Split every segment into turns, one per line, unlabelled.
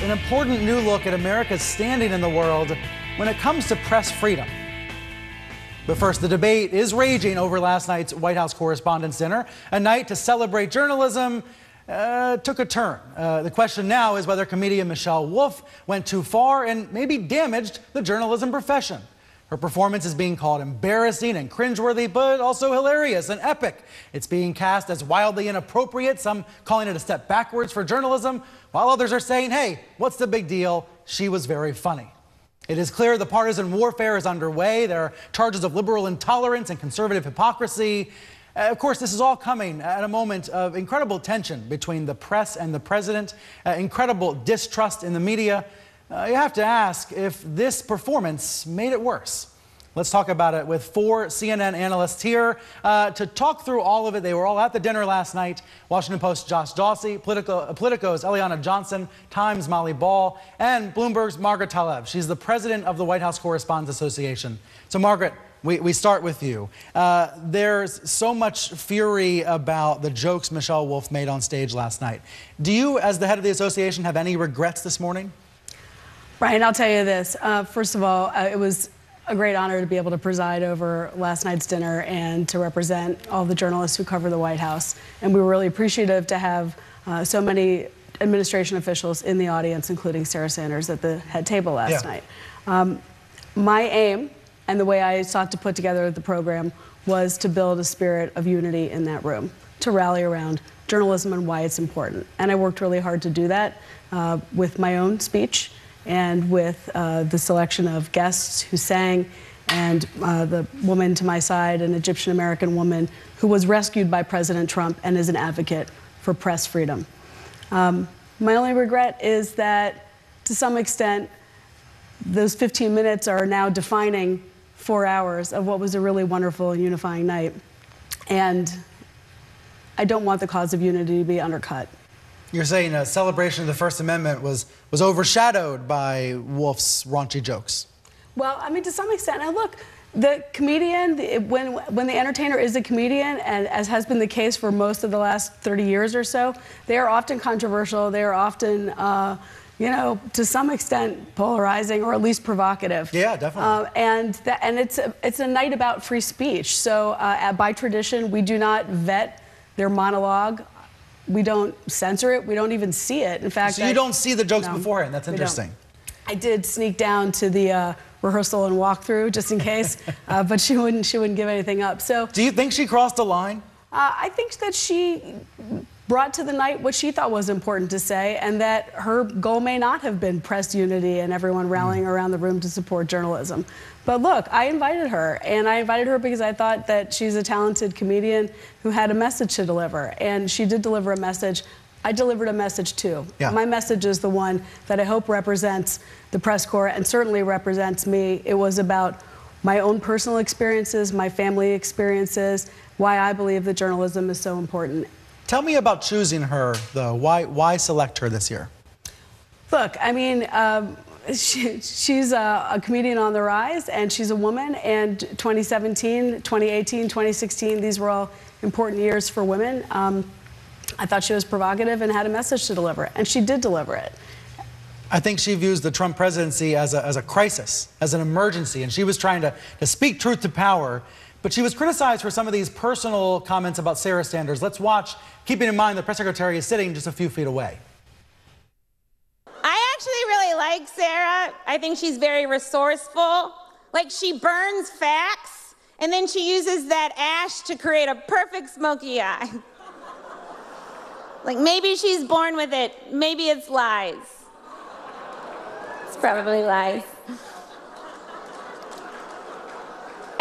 an important new look at America's standing in the world when it comes to press freedom. But first, the debate is raging over last night's White House Correspondents' Dinner. A night to celebrate journalism took a turn. The question now is whether comedian Michelle Wolf went too far and maybe damaged the journalism profession. Her performance is being called embarrassing and cringeworthy, but also hilarious and epic. It's being cast as wildly inappropriate, some calling it a step backwards for journalism, while others are saying, hey, what's the big deal? She was very funny. It is clear the partisan warfare is underway. There are charges of liberal intolerance and conservative hypocrisy. Of course, this is all coming at a moment of incredible tension between the press and the president, incredible distrust in the media. You have to ask if this performance made it worse. Let's talk about it with four CNN analysts here to talk through all of it. They were all at the dinner last night. Washington Post's Josh Dawsey, Politico's Eliana Johnson, Times' Molly Ball, and Bloomberg's Margaret Tlaib. She's the president of the White House Correspondents Association. So, Margaret, we start with you. There's so much fury about the jokes Michelle Wolf made on stage last night. Do you, as the head of the association, have any regrets this morning?
Brian, I'll tell you this. First of all, it was a great honor to be able to preside over last night's dinner and to represent all the journalists who cover the White House. And we were really appreciative to have so many administration officials in the audience, including Sarah Sanders at the head table last night. My aim and the way I sought to put together the program was to build a spirit of unity in that room, to rally around journalism and why it's important. And I worked really hard to do that with my own speech and with the selection of guests who sang, and the woman to my side, an Egyptian-American woman who was rescued by President Trump and is an advocate for press freedom. My only regret is that, to some extent, those 15 minutes are now defining 4 hours of what was a really wonderful and unifying night. And I don't want the cause of unity to be undercut.
You're saying a celebration of the First Amendment was overshadowed by Wolf's raunchy jokes.
Well, I mean, to some extent. And look, the comedian, when the entertainer is a comedian, and as has been the case for most of the last 30 years or so, they are often controversial. They are often, you know, to some extent polarizing or at least provocative.
Yeah, definitely.
And it's a night about free speech. So by tradition, we do not vet their monologue. We don't censor it. We don't even see it. In fact,
so you don't see the jokes beforehand. That's interesting.
I did sneak down to the rehearsal and walkthrough just in case, but she wouldn't give anything up. So,
do you think she crossed a line?
I think that she brought to the night what she thought was important to say, and that her goal may not have been press unity and everyone rallying around the room to support journalism. But look, I invited her, and I invited her because I thought that she's a talented comedian who had a message to deliver, and she did deliver a message. I delivered a message too. Yeah. My message is the one that I hope represents the press corps and certainly represents me. It was about my own personal experiences, my family experiences, why I believe that journalism is so important.
Tell me about choosing her, though. Why select her this year?
Look, I mean, she's a comedian on the rise, and she's a woman, and 2017, 2018, 2016, these were all important years for women. I thought she was provocative and had a message to deliver, and she did deliver it.
I think she views the Trump presidency as a crisis, as an emergency, and she was trying to speak truth to power, but she was criticized for some of these personal comments about Sarah Sanders. Let's watch, keeping in mind the press secretary is sitting just a few feet away.
I actually really like Sarah. I think she's very resourceful. Like, she burns facts, and then she uses that ash to create a perfect smoky eye. Like, maybe she's born with it. Maybe it's lies. It's probably lies.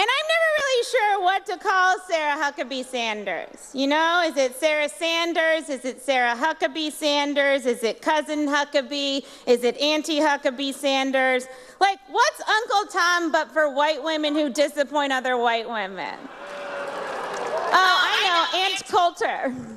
And I'm never really sure what to call Sarah Huckabee Sanders. You know, is it Sarah Sanders? Is it Sarah Huckabee Sanders? Is it cousin Huckabee? Is it Auntie Huckabee Sanders? Like, what's Uncle Tom but for white women who disappoint other white women? Oh, I know, Aunt Coulter.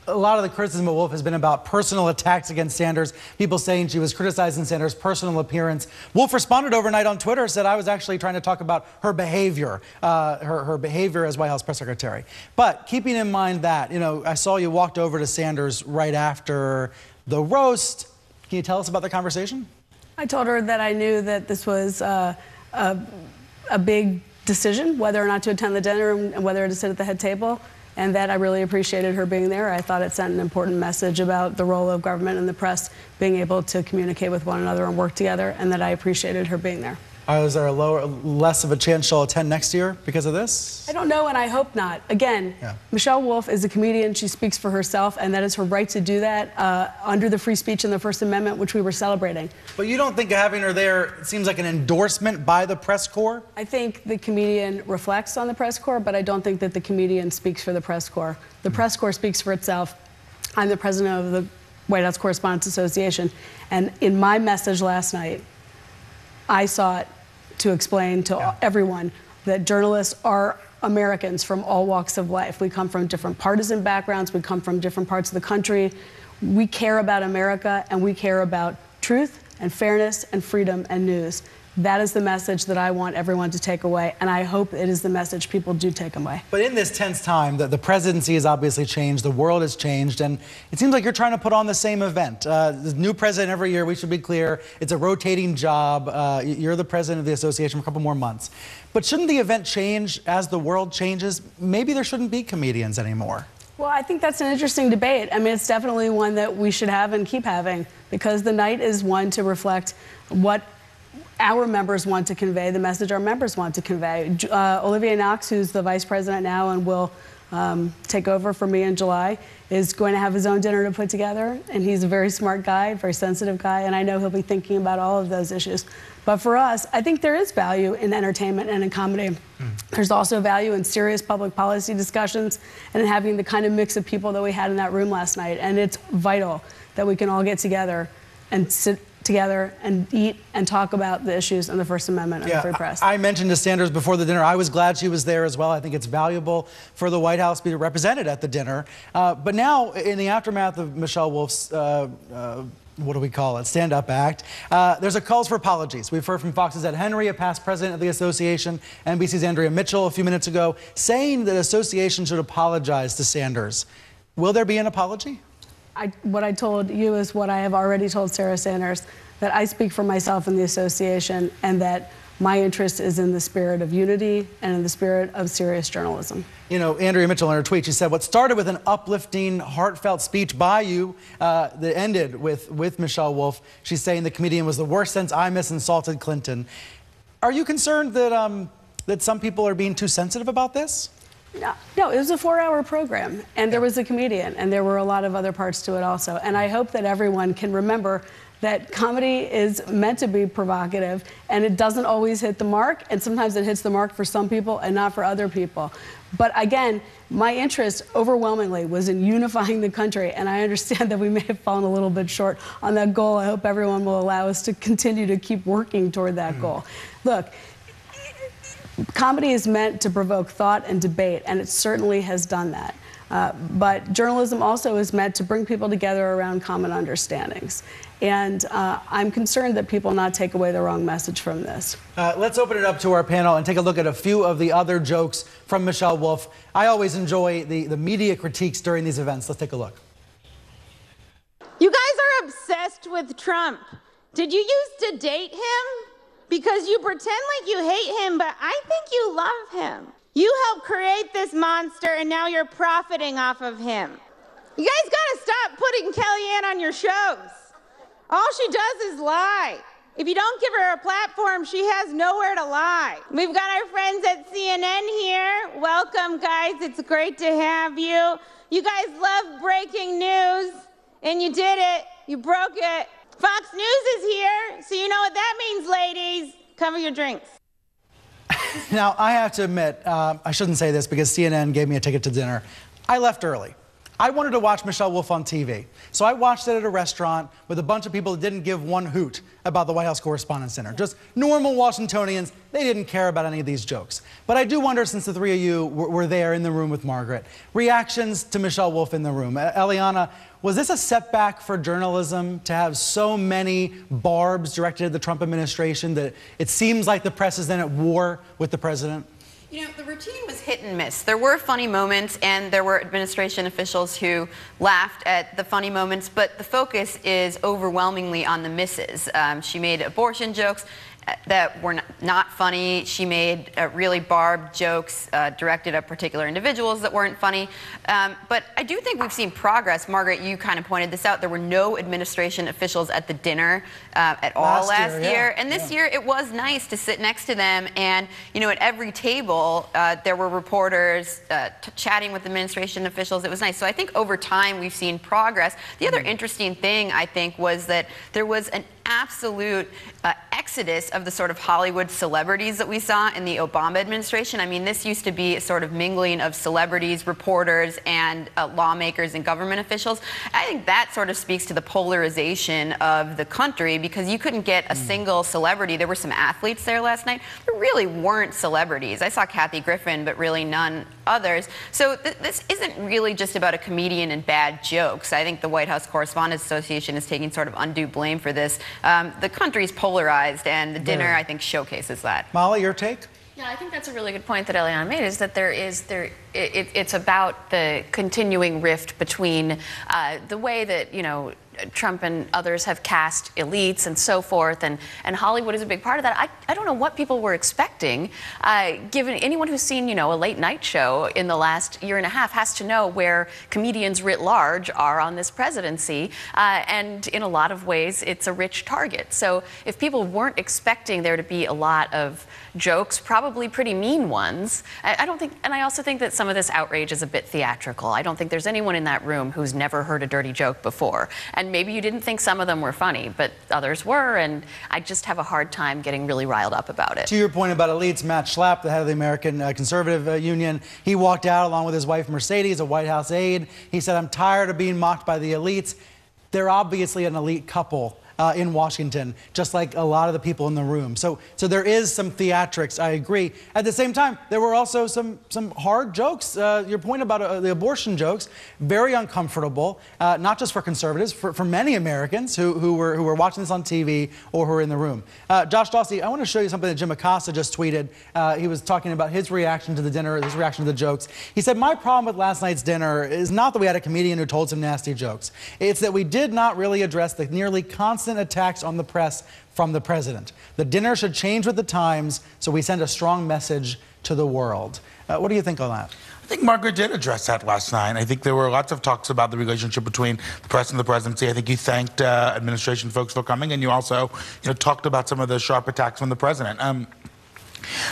A lot of the criticism of Wolf has been about personal attacks against Sanders, people saying she was criticizing Sanders' personal appearance. Wolf responded overnight on Twitter, said, I was actually trying to talk about her behavior, her behavior as White House press secretary. But keeping in mind that, you know, I saw you walked over to Sanders right after the roast. Can you tell us about the conversation?
I told her that I knew that this was a big decision, whether or not to attend the dinner and whether to sit at the head table, and that I really appreciated her being there. I thought it sent an important message about the role of government and the press being able to communicate with one another and work together, and that I appreciated her being there.
Is there less of a chance she'll attend next year because of this?
I don't know, and I hope not. Again, Michelle Wolf is a comedian. She speaks for herself, and that is her right to do that under the free speech and the First Amendment, which we were celebrating.
But you don't think having her there seems like an endorsement by the press corps?
I think the comedian reflects on the press corps, but I don't think that the comedian speaks for the press corps. The press corps speaks for itself. I'm the president of the White House Correspondents Association, and in my message last night, I sought to explain to everyone that journalists are Americans from all walks of life. We come from different partisan backgrounds. We come from different parts of the country. We care about America, and we care about truth and fairness and freedom and news. That is the message that I want everyone to take away, and I hope it is the message people do take away.
But in this tense time, the presidency has obviously changed, the world has changed, and it seems like you're trying to put on the same event. The new president every year, we should be clear, it's a rotating job. You're the president of the association for a couple more months. But shouldn't the event change as the world changes? Maybe there shouldn't be comedians anymore.
Well, I think that's an interesting debate. I mean, it's definitely one that we should have and keep having, because the night is one to reflect what our members want to convey, the message our members want to convey. Olivier Knox, who's the vice president now and will take over for me in July, is going to have his own dinner to put together, and he's a very smart guy, very sensitive guy, and I know he'll be thinking about all of those issues. But for us, I think there is value in entertainment and in comedy. There's also value in serious public policy discussions and in having the kind of mix of people that we had in that room last night, and it's vital that we can all get together and sit together and eat and talk about the issues in the First Amendment and the free press.
I mentioned to Sanders before the dinner, I was glad she was there as well. I think it's valuable for the White House to be represented at the dinner. But now, in the aftermath of Michelle Wolf's, what do we call it, stand-up act, there's a calls for apologies. We've heard from Fox's Ed Henry, a past president of the association, NBC's Andrea Mitchell a few minutes ago, saying that the association should apologize to Sanders. Will there be an apology?
What I told you is what I have already told Sarah Sanders, that I speak for myself and the association, and that my interest is in the spirit of unity and in the spirit of serious journalism. You know, Andrea Mitchell in her tweet, she said, what started with an uplifting, heartfelt speech by you that ended with Michelle Wolf, she's saying the comedian was the worst since I insulted Clinton. Are you concerned that, that some people are being too sensitive about this? No, it was a 4-hour program, and there was a comedian, and there were a lot of other parts to it also. And I hope that everyone can remember that comedy is meant to be provocative, and it doesn't always hit the mark, and sometimes it hits the mark for some people and not for other people. But again, my interest overwhelmingly was in unifying the country, and I understand that we may have fallen a little bit short on that goal. I hope everyone will allow us to continue to keep working toward that goal. Look, comedy is meant to provoke thought and debate, and it certainly has done that. But journalism also is meant to bring people together around common understandings. And I'm concerned that people not take away the wrong message from this.
Let's open it up to our panel and take a look at a few of the other jokes from Michelle Wolf. I always enjoy the media critiques during these events. Let's take a look.
You guys are obsessed with Trump. Did you used to date him? Because you pretend like you hate him, but I think you love him. You helped create this monster, and now you're profiting off of him. You guys gotta stop putting Kellyanne on your shows. All she does is lie. If you don't give her a platform, she has nowhere to lie. We've got our friends at CNN here. Welcome, guys. It's great to have you. You guys love breaking news, and you did it. You broke it. Fox News is here, so you know what that means, ladies. Cover your drinks.
Now, I have to admit, I shouldn't say this because CNN gave me a ticket to dinner. I left early. I wanted to watch Michelle Wolf on TV. So I watched it at a restaurant with a bunch of people that didn't give one hoot about the White House Correspondents' Dinner. Just normal Washingtonians. They didn't care about any of these jokes. But I do wonder, since the three of you were there in the room with Margaret, reactions to Michelle Wolf in the room. Eliana, was this a setback for journalism to have so many barbs directed at the Trump administration that it seems like the press is then at war with the president?
You know, the routine was hit and miss. There were funny moments, and there were administration officials who laughed at the funny moments, but the focus is overwhelmingly on the misses. She made abortion jokes that were not funny. She made really barbed jokes directed at particular individuals that weren't funny. But I do think we've seen progress. Margaret, you kind of pointed this out. There were no administration officials at the dinner at all last year. And this year it was nice to sit next to them. And, you know, at every table there were reporters chatting with administration officials. It was nice. So I think over time we've seen progress. The other interesting thing, I think, was that there was an absolute exodus of the sort of Hollywood celebrities that we saw in the Obama administration. I mean, this used to be a sort of mingling of celebrities, reporters, and lawmakers and government officials. I think that sort of speaks to the polarization of the country, because you couldn't get a single celebrity. There were some athletes there last night. There really weren't celebrities. I saw Kathy Griffin, but really none others. So this isn't really just about a comedian and bad jokes. I think the White House Correspondents Association is taking sort of undue blame for this. The country's polarized, and the dinner, I think, showcases that.
Molly, your take?
Yeah, I think that's a really good point that Eliana made, is that it's about the continuing rift between the way that, you know, Trump and others have cast elites and so forth, and Hollywood is a big part of that. I don't know what people were expecting, given anyone who's seen, you know, a late night show in the last year and a half has to know where comedians writ large are on this presidency, and in a lot of ways it's a rich target. So if people weren't expecting there to be a lot of jokes, probably pretty mean ones, I don't think, and I also think that some of this outrage is a bit theatrical. I don't think there's anyone in that room who's never heard a dirty joke before. And maybe you didn't think some of them were funny, but others were, and I just have a hard time getting really riled up about it.
To your point about elites, Matt Schlapp, the head of the American Conservative Union, he walked out along with his wife Mercedes, a White House aide. He said, "I'm tired of being mocked by the elites." They're obviously an elite couple in Washington, just like a lot of the people in the room. So there is some theatrics, I agree. At the same time, there were also some hard jokes. Your point about the abortion jokes, very uncomfortable, not just for conservatives, for many Americans who were watching this on TV or who were in the room. Josh Dawsey, I want to show you something that Jim Acosta just tweeted. He was talking about his reaction to the dinner, his reaction to the jokes. He said, "My problem with last night's dinner is not that we had a comedian who told some nasty jokes. It's that we did not really address the nearly constant attacks on the press from the president. The dinner should change with the times so we send a strong message to the world." What do you think on that?
I think Margaret did address that last night. I think there were lots of talks about the relationship between the press and the presidency. I think you thanked administration folks for coming, and you also, you know, talked about some of the sharp attacks from the president.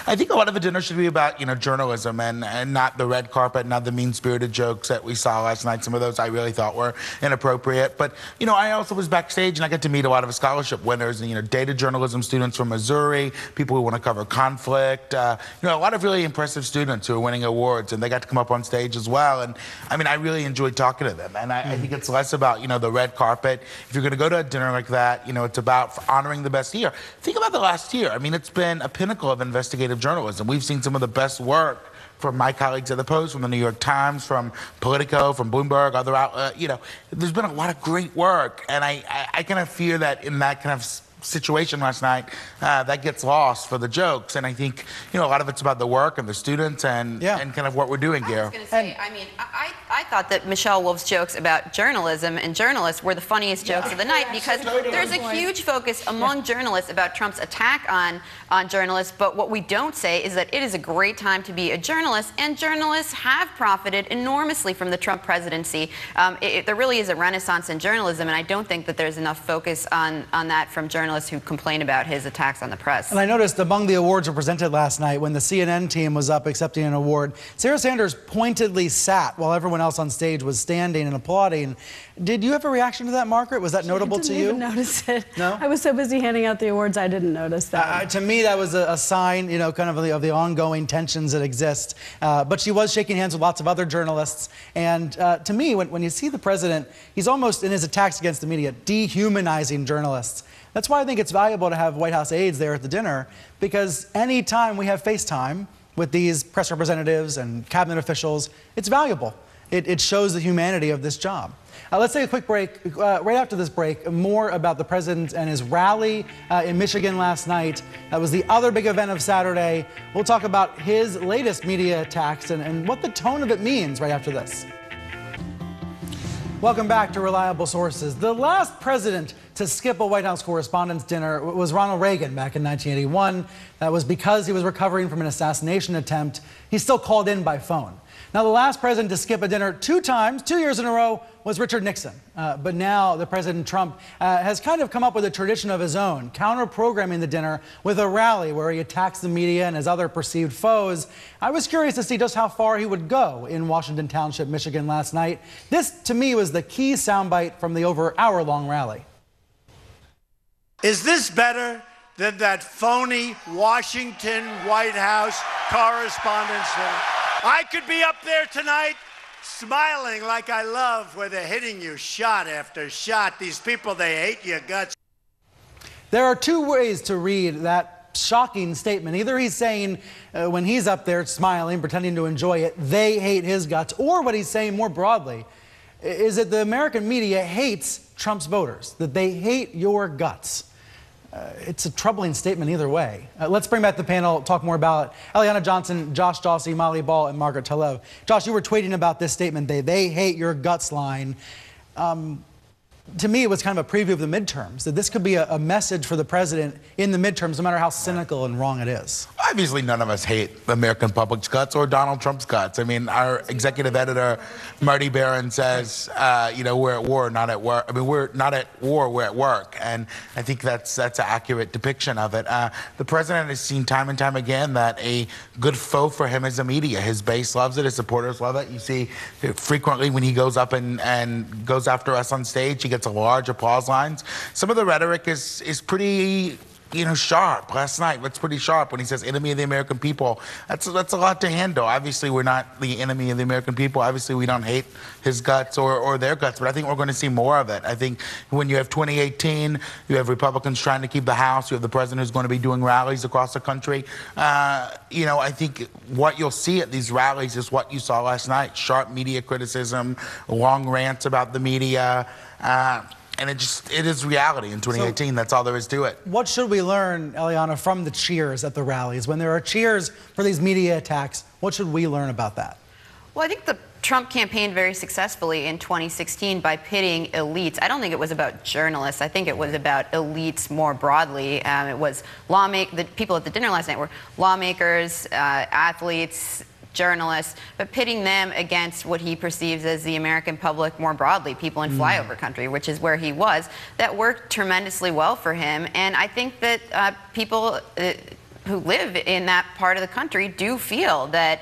I think a lot of the dinner should be about, you know, journalism and not the red carpet, not the mean-spirited jokes that we saw last night. Some of those I really thought were inappropriate. But, you know, I also was backstage and I got to meet a lot of scholarship winners and, you know, data journalism students from Missouri, people who want to cover conflict, you know, a lot of really impressive students who are winning awards, and they got to come up on stage as well. And, I mean, I really enjoyed talking to them. And I think it's less about, you know, the red carpet. If you're going to go to a dinner like that, you know, it's about honoring the best year. Think about the last year. I mean, it's been a pinnacle of investigative journalism. We've seen some of the best work from my colleagues at the Post, from the New York Times, from Politico, from Bloomberg, other outlets. You know, there's been a lot of great work, and I kind of fear that in that kind of situation last night, that gets lost for the jokes. And I think, you know, a lot of it's about the work and the students and kind of what we're doing here.
I was going to say, I mean, I thought that Michelle Wolf's jokes about journalism and journalists were the funniest jokes of the night, because there's a huge focus among journalists about Trump's attack on journalists. But what we don't say is that it is a great time to be a journalist, and journalists have profited enormously from the Trump presidency. There really is a renaissance in journalism, and I don't think that there's enough focus on that from journalists who complain about his attacks on the press.
And I noticed among the awards were presented last night, when the CNN team was up accepting an award, Sarah Sanders pointedly sat while everyone else on stage was standing and applauding. Did you have a reaction to that, Margaret? Was that notable to you?
I didn't even notice it.
No?
I was so busy handing out the awards, I didn't notice that.
To me, that was a sign, you know, kind of the ongoing tensions that exist. But she was shaking hands with lots of other journalists. And to me, when you see the president, he's almost, in his attacks against the media, dehumanizing journalists. That's why I think it's valuable to have White House aides there at the dinner, because anytime we have FaceTime with these press representatives and cabinet officials, it's valuable. It shows the humanity of this job. Let's take a quick break. Right after this break, more about the president and his rally in Michigan last night. That was the other big event of Saturday. We'll talk about his latest media attacks and what the tone of it means right after this. Welcome back to Reliable Sources. The last president to skip a White House Correspondents' dinner was Ronald Reagan back in 1981. That was because he was recovering from an assassination attempt. He still called in by phone. Now, the last president to skip a dinner 2 times, 2 years in a row, was Richard Nixon. But now the President Trump has kind of come up with a tradition of his own, counter-programming the dinner with a rally where he attacks the media and his other perceived foes. I was curious to see just how far he would go in Washington Township, Michigan last night. This, to me, was the key soundbite from the over hour-long rally.
Is this better than that phony Washington White House Correspondents' dinner? I could be up there tonight smiling like I love where they're hitting you shot after shot. These people, they hate your guts.
There are 2 ways to read that shocking statement. Either he's saying when he's up there smiling, pretending to enjoy it, they hate his guts, or what he's saying more broadly is that the American media hates Trump's voters, that they hate your guts. It's a troubling statement either way. Let's bring back the panel, talk more about it. Eliana Johnson, Josh Jossi, Molly Ball, and Margaret Talev. Josh, you were tweeting about this statement, they hate your guts line. To me, it was kind of a preview of the midterms, that this could be a message for the president in the midterms, no matter how cynical and wrong it is.
Obviously, none of us hate the American public's guts or Donald Trump's guts. I mean, our executive editor, Marty Barron, says, you know, we're at war, not at work. I mean, we're not at war, we're at work. And I think that's an accurate depiction of it. The president has seen time and time again that a good foe for him is the media. His base loves it, his supporters love it. You see frequently when he goes up and goes after us on stage, he gets a large applause lines. Some of the rhetoric is pretty, you know, sharp. Last night, it's pretty sharp when he says enemy of the American people. That's a lot to handle. Obviously, we're not the enemy of the American people. Obviously, we don't hate his guts or their guts, but I think we're going to see more of it. I think when you have 2018, you have Republicans trying to keep the House, you have the president who's going to be doing rallies across the country. You know, I think what you'll see at these rallies is what you saw last night. Sharp media criticism, long rants about the media, and it is reality in 2018. So, that's all there is to it.
What should we learn, Eliana, from the cheers at the rallies? When there are cheers for these media attacks, what should we learn about that?
Well, I think the Trump campaigned very successfully in 2016 by pitting elites. I don't think it was about journalists. I think it was about elites more broadly. It was the people at the dinner last night were lawmakers, athletes, journalists, but pitting them against what he perceives as the American public more broadly, people in flyover country, which is where he was. That worked tremendously well for him, and I think that people who live in that part of the country do feel that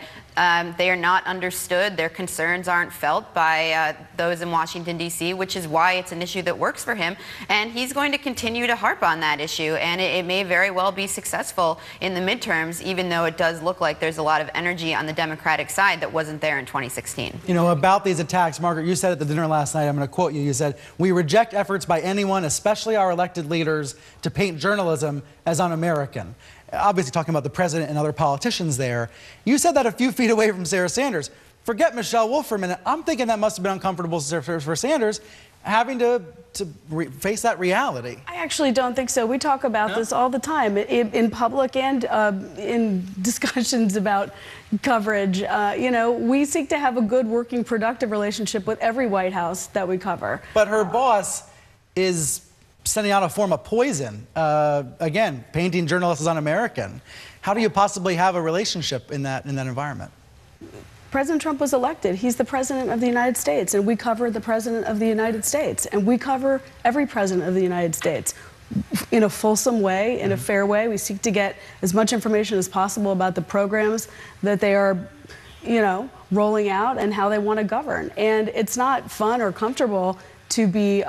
they are not understood, their concerns aren't felt by those in Washington, D.C., which is why it's an issue that works for him. And he's going to continue to harp on that issue, and it may very well be successful in the midterms, even though it does look like there's a lot of energy on the Democratic side that wasn't there in 2016.
You know, about these attacks, Margaret, you said at the dinner last night, I'm going to quote you, you said, "We reject efforts by anyone, especially our elected leaders, to paint journalism as un-American." Obviously talking about the president and other politicians there. You said that a few feet away from Sarah Sanders. Forget Michelle Wolf for a minute. I'm thinking that must have been uncomfortable for Sanders, having to face that reality.
I actually don't think so. We talk about this all the time in public and in discussions about coverage. You know, we seek to have a good, working, productive relationship with every White House that we cover.
But her boss is sending out a form of poison, again, painting journalists as un-American. How do you possibly have a relationship in that environment?
President Trump was elected. He's the president of the United States, and we cover the president of the United States, and we cover every president of the United States in a fulsome way, in a fair way. We seek to get as much information as possible about the programs that they are, you know, rolling out and how they want to govern. And it's not fun or comfortable to be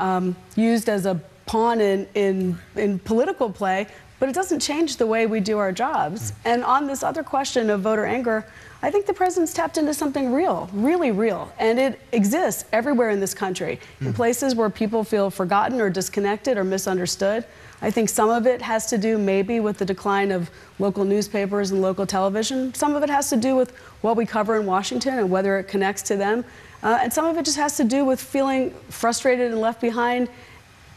used as a pawn in political play but it doesn't change the way we do our jobs. And on this other question of voter anger, I think the president's tapped into something real, really real, and it exists everywhere in this country, in places where people feel forgotten or disconnected or misunderstood. I think some of it has to do maybe with the decline of local newspapers and local television. Some of it has to do with what we cover in Washington and whether it connects to them. And some of it just has to do with feeling frustrated and left behind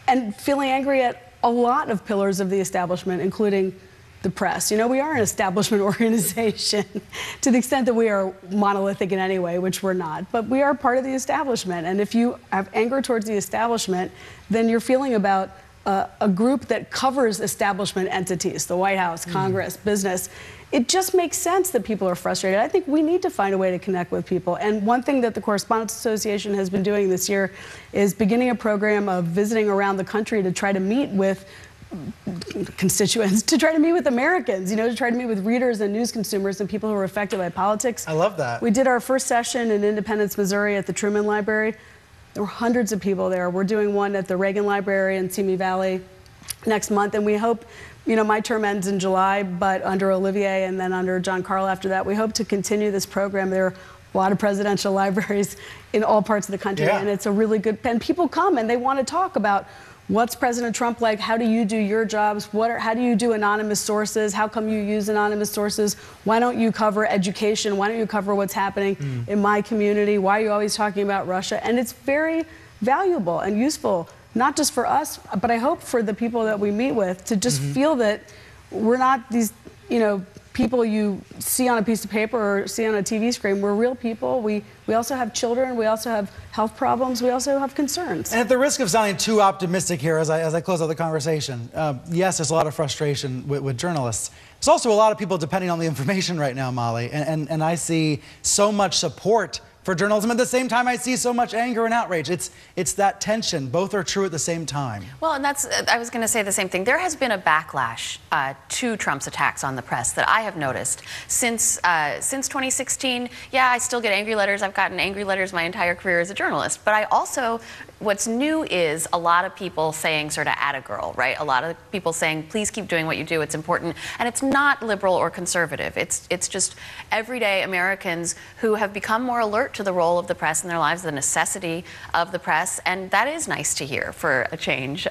and feeling angry at a lot of pillars of the establishment, including the press. You know, we are an establishment organization to the extent that we are monolithic in any way, which we're not, but we are part of the establishment. And if you have anger towards the establishment, then you're feeling about a group that covers establishment entities, the White House, Congress, business. It just makes sense that people are frustrated. I think we need to find a way to connect with people. And one thing that the Correspondents Association has been doing this year is beginning a program of visiting around the country to try to meet with constituents, to try to meet with Americans, you know, to try to meet with readers and news consumers and people who are affected by politics.
I love that. We
did our first session in Independence, Missouri at the Truman Library. There were hundreds of people there. We're doing one at the Reagan Library in Simi Valley next month, and we hope, you know, my term ends in July, but under Olivier and then under John Carl after that, we hope to continue this program. There are a lot of presidential libraries in all parts of the country, and it's a really good, and people come and they want to talk about what's President Trump like? How do you do your jobs? How do you do anonymous sources? How come you use anonymous sources? Why don't you cover education? Why don't you cover what's happening in my community? Why are you always talking about Russia? And it's very valuable and useful, not just for us, but I hope for the people that we meet with to just feel that we're not these, you know, people you see on a piece of paper or see on a TV screen. We're real people. We also have children. We also have health problems. We also have concerns.
And at the risk of sounding too optimistic here as I close out the conversation, yes, there's a lot of frustration with journalists. There's also a lot of people depending on the information right now, Molly, and I see so much support for journalism. At the same time, I see so much anger and outrage. It's that tension. Both are true at the same time.
Well, and I was going to say the same thing. There has been a backlash to Trump's attacks on the press that I have noticed since 2016. Yeah, I still get angry letters. I've gotten angry letters my entire career as a journalist. But I also, what's new is a lot of people saying sort of "atta girl," right? A lot of people saying, please keep doing what you do. It's important. And it's not liberal or conservative. It's just everyday Americans who have become more alert to the role of the press in their lives, the necessity of the press, and that is nice to hear for a change.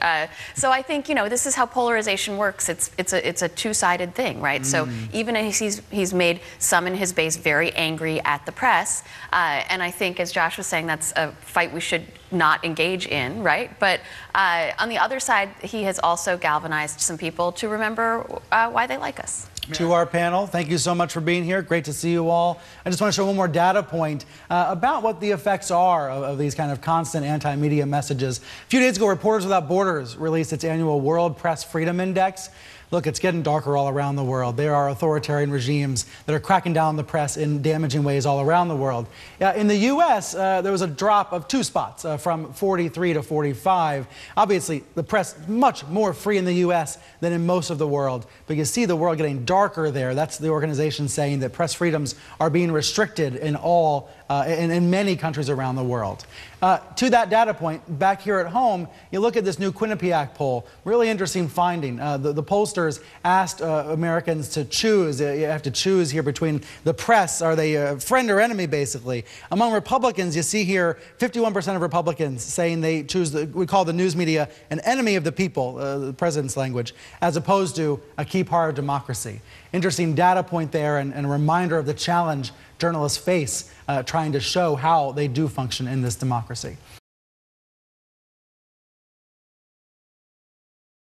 So I think, you know, this is how polarization works. It's a two-sided thing, right? So even as he's made some in his base very angry at the press, and I think, as Josh was saying, that's a fight we should not engage in, right? But on the other side, he has also galvanized some people to remember why they like us.
To our panel, thank you so much for being here. Great to see you all. I just want to show one more data point about what the effects are of these kind of constant anti-media messages. A few days ago, Reporters Without Borders released its annual World Press Freedom Index. Look, it's getting darker all around the world. There are authoritarian regimes that are cracking down on the press in damaging ways all around the world. In the U.S., there was a drop of 2 spots from 43 to 45. Obviously, the press is much more free in the U.S. than in most of the world. But you see the world getting darker there. That's the organization saying that press freedoms are being restricted in in many countries around the world. To that data point, back here at home, you look at this new Quinnipiac poll. Really interesting finding. The pollsters asked Americans to choose. You have to choose here between the press. Are they a friend or enemy, basically? Among Republicans, you see here 51% of Republicans saying they choose, we call the news media an enemy of the people, the president's language, as opposed to a key part of democracy. Interesting data point there and a reminder of the challenge journalists face trying to show how they do function in this democracy.